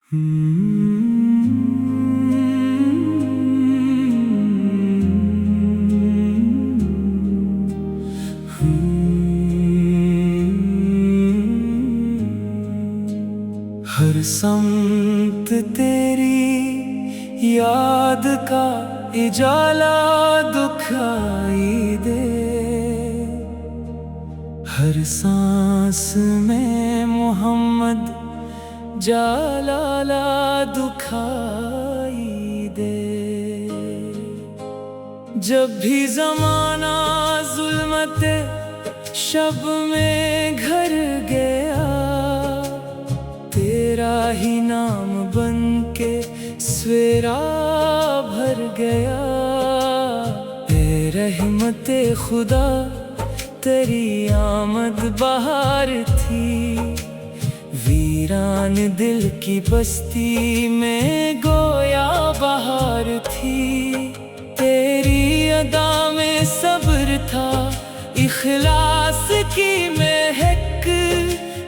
हर समत तेरी याद का इजाला दुखाई दे, हर सांस में मोहम्मद जालाला दुखाई दे। जब भी ज़माना ज़ुल्मते शब में घर गया, तेरा ही नाम बन के सवेरा भर गया। ए रहमते खुदा तेरी आमद बहार थी, वीरान दिल की बस्ती में गोया बहार थी। तेरी अदा में सब्र था, इखलास की महक,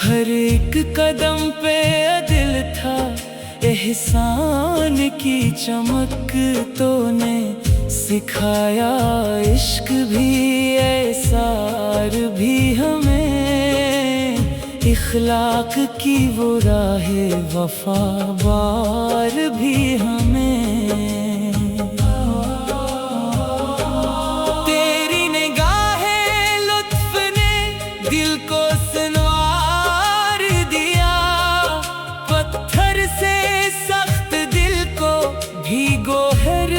हर एक कदम पे अदिल था, एहसान की चमक। तूने सिखाया इश्क भी, एसार भी हमें, इखलाक की वो राह वफा बार भी हमें। तेरी निगाहे लुत्फ ने दिल को सनवार दिया, पत्थर से सख्त दिल को भी गोहर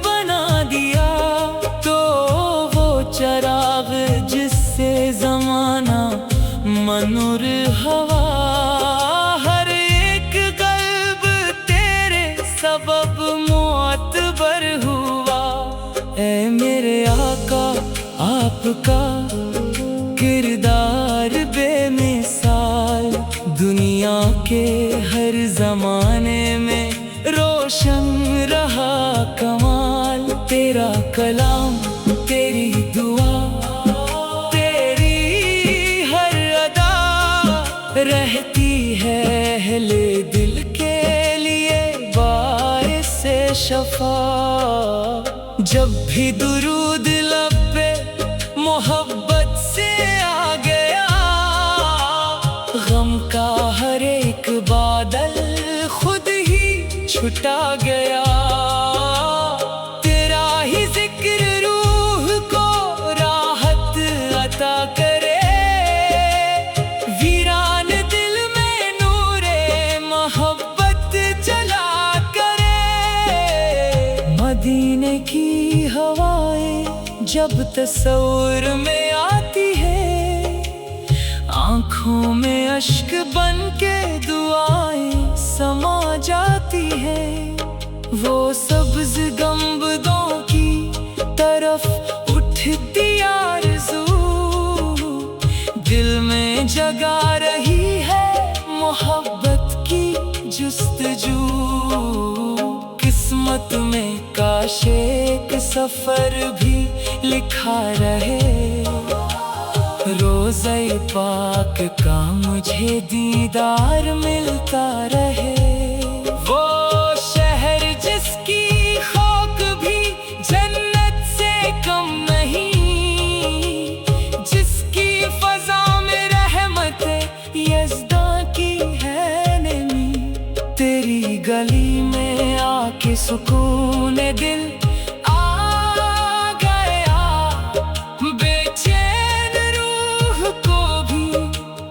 बना दिया। तो वो चराग जिससे ज़माना मनुर हवा, हर एक कल्ब तेरे सबब मुअत्बर हुआ। ऐ मेरे आका आपका किरदार बेमिसाल, दुनिया के हर ज़माने में रोशन रहा कमाल। तेरा कलाम, तेरी दुआ, रहती है अहले दिल के लिए बाइस शफा। जब भी दुरूद लब पे मोहब्बत से आ गया, गम का हर एक बादल खुद ही छुटा गया। तेरा ही जिक्र रूह को राहत अता करे, मदीने की हवाएं जब तस्वुर में आती है, आँखों में अश्क बन के दुआएं समा जाती है। वो सब्ज गंबदों की तरफ उठती आरज़ू, दिल में जगा रही है मोहब्बत की जुस्तजू। किस्मत में काश एक सफर भी लिखा रहे, रोज़े पाक का मुझे दीदार मिलता रहे। वो शहर जिसकी खाक भी जन्नत से कम नहीं, जिसकी फजा में रहमत यज़्दा की है नमी। तेरी गली में आके सुकून दिल आ गया, बेचैन रूह को भी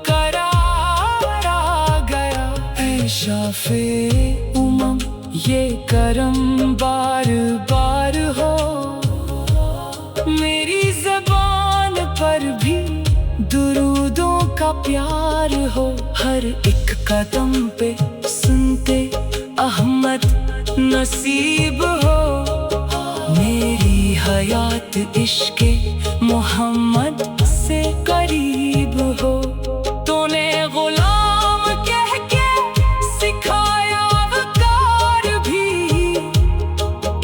करार आ गया। ऐ शाफ़े उमम ये करम बार बार हो, मेरी ज़बान पर भी दुरूदों का प्यार हो। हर एक कदम पे सुनते अहमद नसीब हो, मेरी हयात इश्क़े मोहम्मद से करीब हो। तूने गुलाम कह के सिखाया वक़ार भी,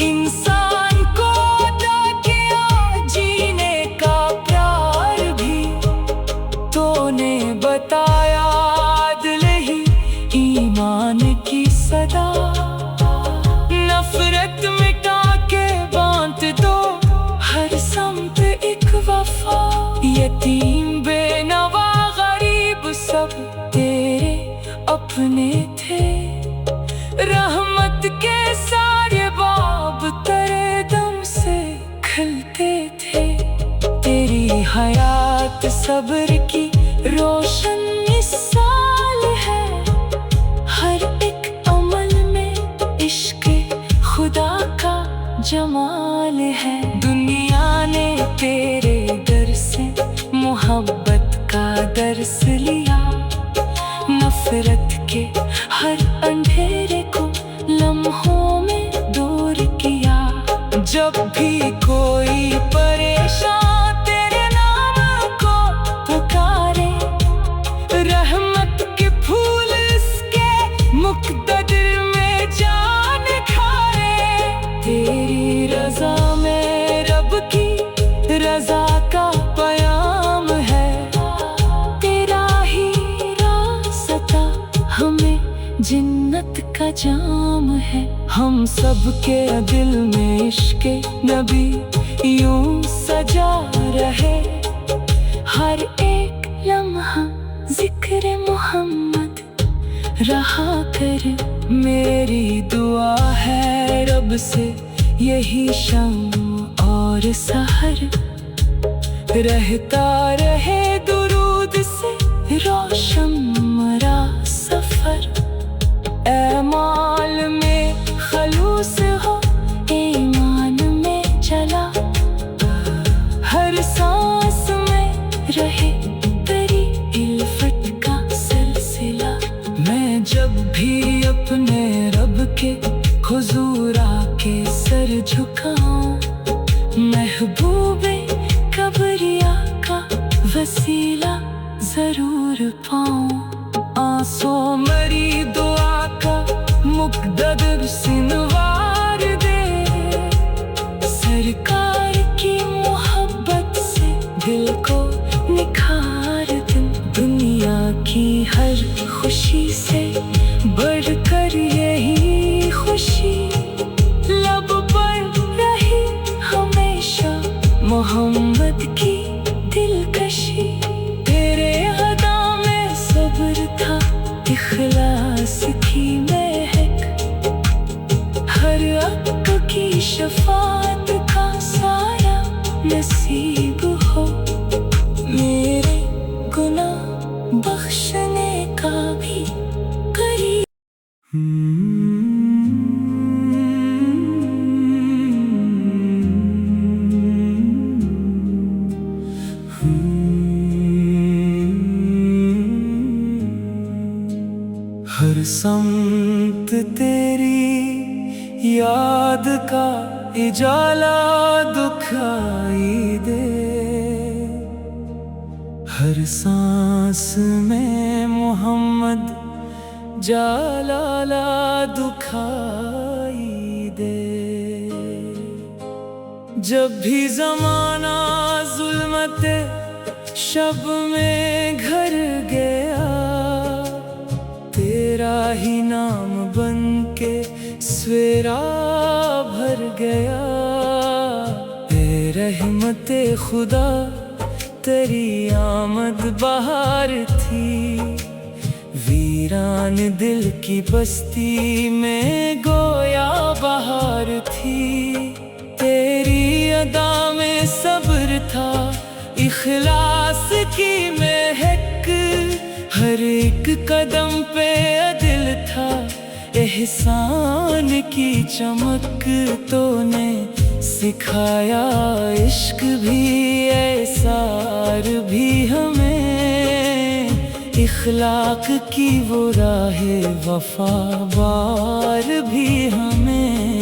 इंसान को अता किया जीने का प्यार भी। तूने बताया आदल ही ईमान की सदा। नफरत मिटा के बांट दो हर समत एक वफा। यतीम बेनवा गरीब सब तेरे अपने थे। रहमत के सारे बाब तेरे दम से खिलते थे। तेरी हयात सब्र की रोशन मिसाल है। हर एक अमल में इश्क खुदा का जमाल है। दुनिया ने तेरे दर से मोहब्बत का दर्स लिया। नफरत के हर अंधेरे को लम्हों में दूर किया। जब भी कोई परेशान तेरे नाम को पुकारे, रहमत के फूल इसके मुक़द्दर में जान खारे। तेरी रज़ा में रब की रज़ा का पयाम है। तेरा ही रास्ता हमें जन्नत का जाम है। हम सबके दिल में इश्क़ नबी यूं सजा रहे। हर एक लम्हा जिक्र मोहम्मद रहा कर। मेरी दुआ है रब से यही शाम और सहर। रहता रहे दुरूद से रोशन मरा सफर। ऐमाल में खलूस हो ईमान में चला। हर सांस में रहे तेरी इल्फत का सिलसिला। मैं जब भी अपने रब के हुजूर आके सर झुकाऊं, महबूबे कबरिया का वसीला जरूर पाऊं। आंसू मरी दुआ का मुक़द्दर सिनवार दे। सरकार की मोहब्बत से दिल को निखार दे। दुनिया की हर खुशी से बढ़कर यही खुशी। लब पर रही हमेशा मोहम्मद की दिलकशी। तेरे अदा में सब्र था इखलास की महक। हर हक की शफाअत का साया नसीब हो। मेरे गुनाह बख्शने का भी करीब। हर समत तेरी याद का इजाला दुखाई दे। हर सांस में मोहम्मद जालाला दुखाई दे। जब भी ज़माना ज़ुल्मते शब में घर गया, तेरा ही नाम बन के सवेरा भर गया। ए रहमते खुदा तेरी आमद बहार थी। वीरान दिल की बस्ती में गोया बहार थी। तेरी अदा में सब्र था इखलास की महक। हर एक कदम पे अदिल था एहसान की चमक। तूने सिखाया इश्क भी एसार भी हमें। इखलाक की वो राह वफाबार भी हमें।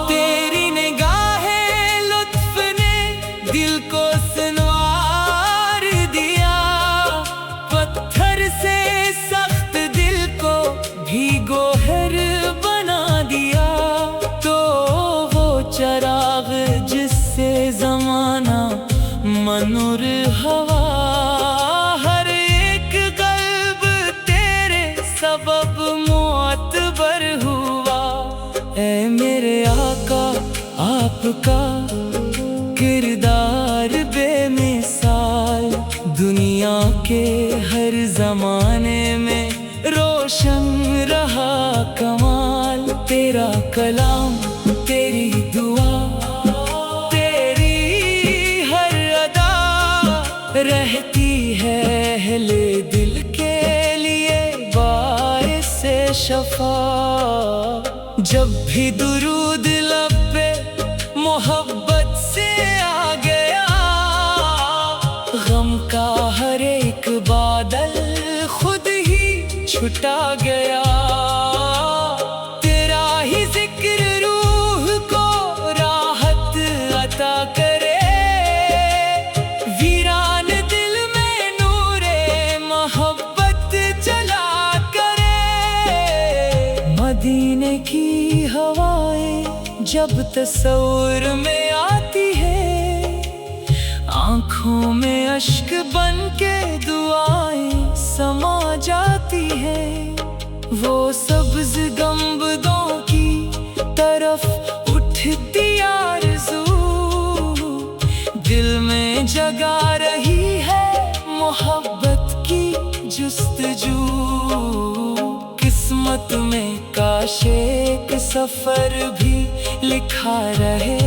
तेरी निगाहे लुत्फ ने दिल को सनवार दिया। पत्थर से सख्त दिल को भी गोहर बना दिया। तो वो चराग जिससे ज़माना मनूर हवा। हर एक कल्ब जमाने में रोशन रहा कमाल। तेरा कलाम, तेरी दुआ, तेरी हर अदा रहती है अहले दिल के लिए बाइसे शफा। जब भी दुरूद लब पे मोहब्बत से आ गया, गम का हर एक बादल खुद ही छुटा गया। तेरा ही जिक्र रूह को राहत अता करे, वीरान दिल में नूरे मोहब्बत जला करे। मदीने की हवाएं जब तस्वुर में आती है, आँखों में अश्क बन के दुआएं समा जाती है। वो सब्ज गंबदों की तरफ उठती आरज़ू, दिल में जगा रही है मोहब्बत की जुस्तजू। किस्मत में काश एक सफर भी लिखा रहे,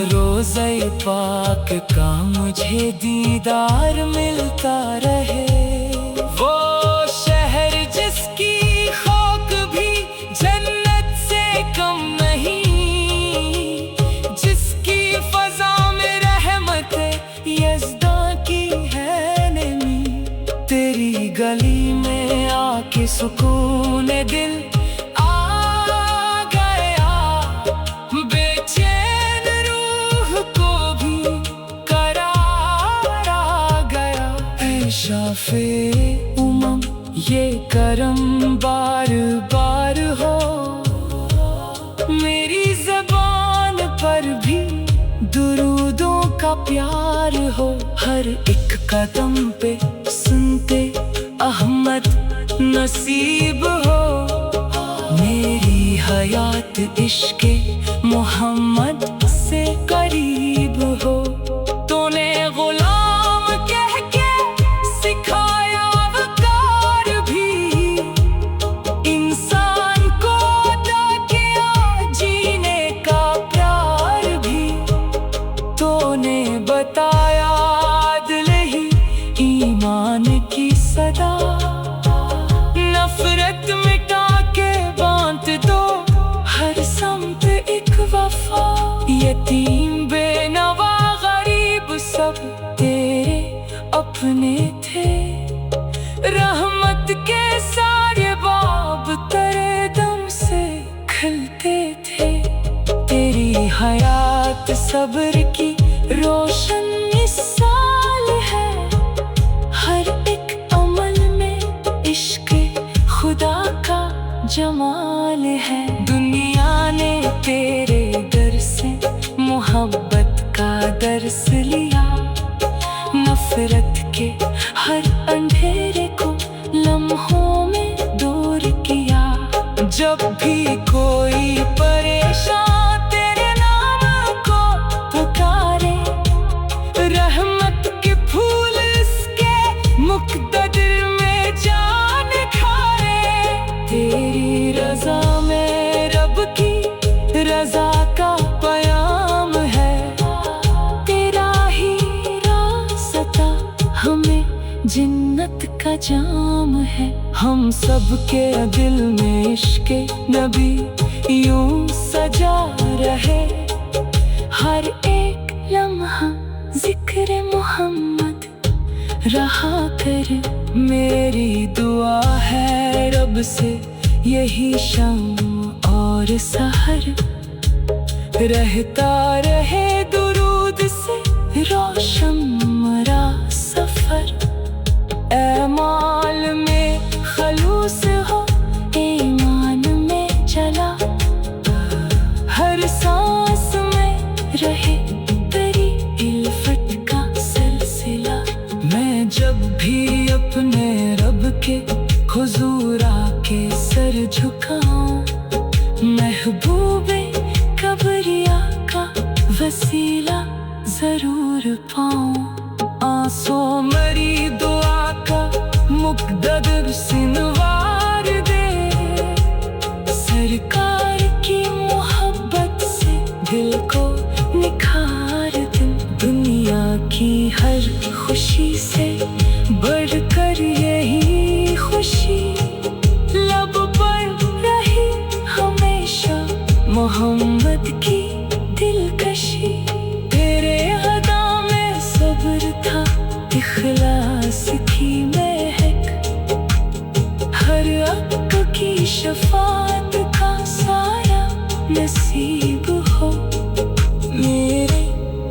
रोज़े पाक का मुझे दीदार मिलता रहे। वो शहर जिसकी खाक भी जन्नत से कम नहीं, जिसकी फजा में रहमत यज़्दा की है नमी। तेरी गली में आके सुकून दिल शाफ़े उमम ये करम बार बार हो। मेरी ज़बान पर भी दुरूदों का प्यार हो। हर एक कदम पे सुनते अहमद नसीब हो। मेरी हयात इश्क़े मोहम्मद से करीब हो। तूने गुलाम कह के सिखाया वक़ार भी, इंसान को अता किया जीने का प्यार भी। तूने बताया आदल ही ईमान की सदा, नफरत मिटा के बांट दो हर समत एक वफा। यतीम बेनवा गरीब सब तेरे अपने थे, रहमत के सारे बाब तेरे दम से खिलते थे। तेरी हयात सब्र की रोशन मिसाल है, हर एक अमल में इश्क खुदा का जमाल है। दुनिया ने तेरे दर से मोहब्बत का दर्स लिया, नफरत के हर अंधेरे को लम्हों में दूर किया। जब भी कोई परेशान तेरे नाम को पुकारे, रहमत के फूल इसके मुक़द्दर में जान खारे। तेरी रज़ा में रब की रज़ा का पयाम है, तेरा ही रास्ता हमें जन्नत का जाम है। हम सब के दिल में इश्क़े नबी यूं सजा रहे, हर एक लम्हा ज़िक्र मोहम्मद रहा कर। मेरी दुआ है रब से यही शाम और सहर, रहता रहे दुरूद से रोशन मेरा सफर। ऐमाल में खलूस हो, ईमान में चला, हर सांस में रहे तेरी इल्फत का सिलसिला। मैं जब भी अपने रब के हुजूर आके सर झुकाऊं, महबूबे कबरिया का वसीला जरूर पाऊं। आंसू मरी दुआ का खुशी से बढ़कर यही खुशी, लब पर रही हमेशा मोहम्मद की दिलकशी। तेरे अदा में सब्र था, इखलास की महक, हर अक्ल की शफात का साया नसीब हो। मेरे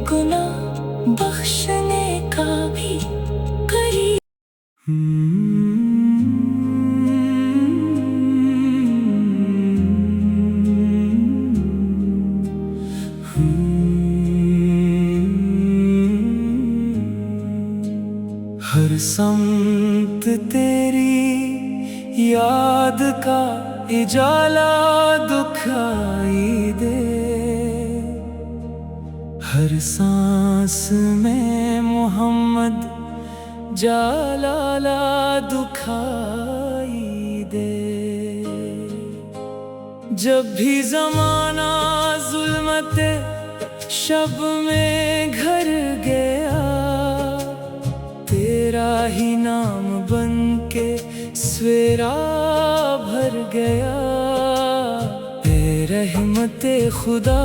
गुनाह बख्शने का भी करीब। हर समत तेरी याद का इजाला दुखाई दे, हर सांस में मोहम्मद जालाला दुखाई दे। जब भी ज़माना ज़ुल्मते शब में घर गया, तेरा ही नाम बन के सवेरा भर गया। ए रहमते खुदा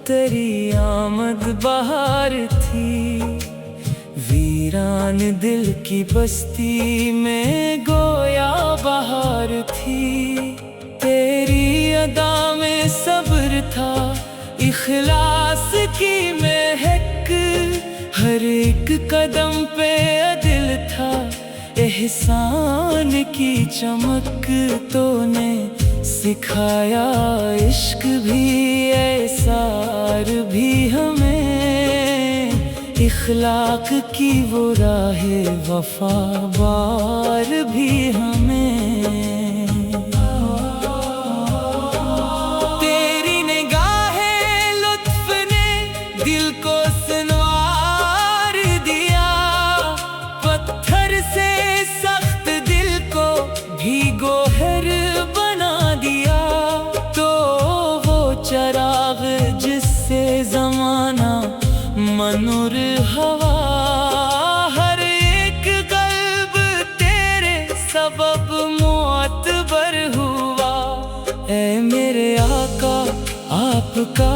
तेरी आमद बहार थी, वीरान दिल की बस्ती में गोया बहार थी। तेरी अदा में सब्र था, इखलास की महक, हर एक कदम पे अदिल था, एहसान की चमक। तूने सिखाया इश्क भी, एसार भी हमें, इखलाक की वो राहे वफा बार भी हमें। तेरी निगाहे लुत्फ ने दिल को संवार दिया, पत्थर से सख्त दिल को भी गोहर बना दिया। तो वो चराग जिससे ज़माना मनुर हवा, हर एक कल्ब तेरे सबब मुअत्बर हुआ। ऐ मेरे आका आपका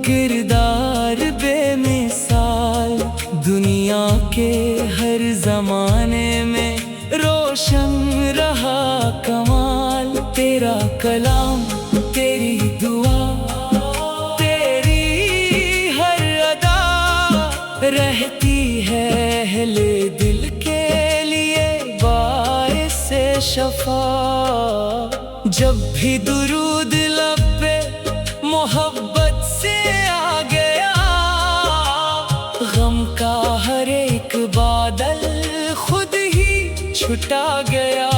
किरदार बेमिसाल, दुनिया के हर ज़माने में रोशन रहा कमाल। तेरा कलाम, तेरी दुआ, तेरी हर अदा रहती है अहले दिल के लिए बाइसे शफा। जब भी दुरूद लब पे मोहब्बत से आ गया, गम का हर एक बादल खुद ही छुटा गया।